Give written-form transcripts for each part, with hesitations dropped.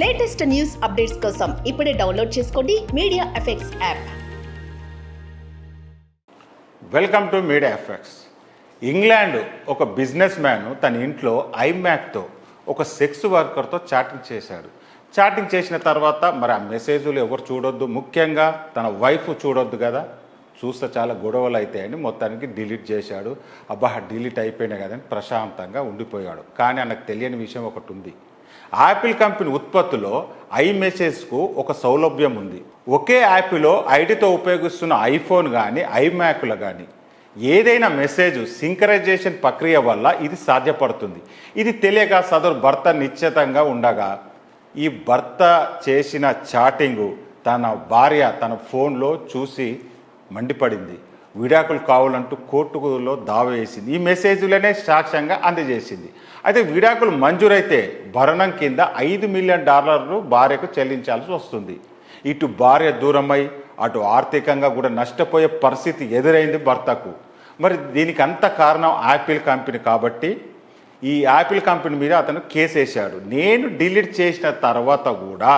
Latest news updates కోసం ఇప్పుడే download చేసుకోండి media effects app. Welcome to media effects. England ఒక బిజినెస్ మ్యాన్ తన ఇంట్లో ఐమ్యాక్తో ఒక సెక్స్ వర్కర్తో చాటింగ్ చేశాడు. చాటింగ్ చేసిన తర్వాత మరి ఆ మెసేజ్లు ఎవరు చూడొద్దు, ముఖ్యంగా తన వైఫ్ చూడొద్దు కదా, చూస్తే చాలా గొడవలు అవుతాయని మొత్తానికి డిలీట్ చేశాడు. అబ్బా డిలీట్ అయిపోయినాయి కదని ప్రశాంతంగా ఉండిపోయాడు. కానీ ఆయనకు తెలియని విషయం ఒకటి ఉంది. యాపిల్ కంపెనీ ఉత్పత్తిలో ఐమెసేజ్కు ఒక సౌలభ్యం ఉంది. ఒకే యాప్లో ఐడితో ఉపయోగిస్తున్న ఐఫోన్ కానీ ఐమ్యాక్లో కానీ ఏదైనా మెసేజ్ సింక్రనైజేషన్ ప్రక్రియ వల్ల ఇది సాధ్యపడుతుంది. ఇది తెలియక సదరు భర్త నిశ్చితంగా ఉండగా ఈ భర్త చేసిన చాటింగు తన భార్య తన ఫోన్లో చూసి మండిపడింది. విడాకులు కావాలంటూ కోర్టులో దావా వేసింది. ఈ మెసేజ్లనే సాక్ష్యంగా అందజేసింది. అయితే విడాకులు మంజూరైతే భరణం కింద $5 మిలియన్ భార్యకు చెల్లించాల్సి వస్తుంది. ఇటు భార్య దూరమై అటు ఆర్థికంగా కూడా నష్టపోయే పరిస్థితి ఎదురైంది భర్తకు. మరి దీనికి అంత కారణం యాపిల్ కంపెనీ కాబట్టి ఈ యాపిల్ కంపెనీ మీద అతను కేసు వేశాడు. నేను డిలీట్ చేసిన తర్వాత కూడా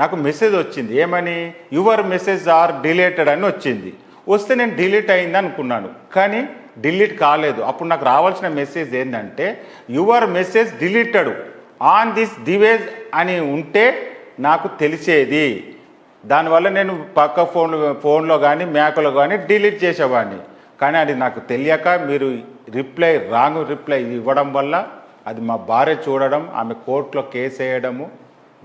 నాకు మెసేజ్ వచ్చింది. ఏమని? యువర్ మెసేజ్ ఆర్ డిలీటెడ్ అని వచ్చింది. వస్తే నేను డిలీట్ అయింది అనుకున్నాను, కానీ డిలీట్ కాలేదు. అప్పుడు నాకు రావాల్సిన మెసేజ్ ఏంటంటే your message deleted on this device అని ఉంటే నాకు తెలిసేది. దానివల్ల నేను పక్క ఫోన్లో కానీ మ్యాక్లో కానీ డిలీట్ చేసేవాడిని. కానీ అది నాకు తెలియక మీరు రాంగ్ రిప్లై ఇవ్వడం వల్ల అది మా భార్య చూడడం, ఆమె కోర్టులో కేసు వేయడము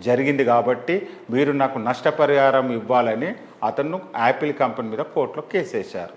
జరిగింది. కాబట్టి మీరు నాకు నష్టపరిహారం ఇవ్వాలని అతను యాపిల్ కంపెనీ మీద కోర్టులో కేసు వేశారు.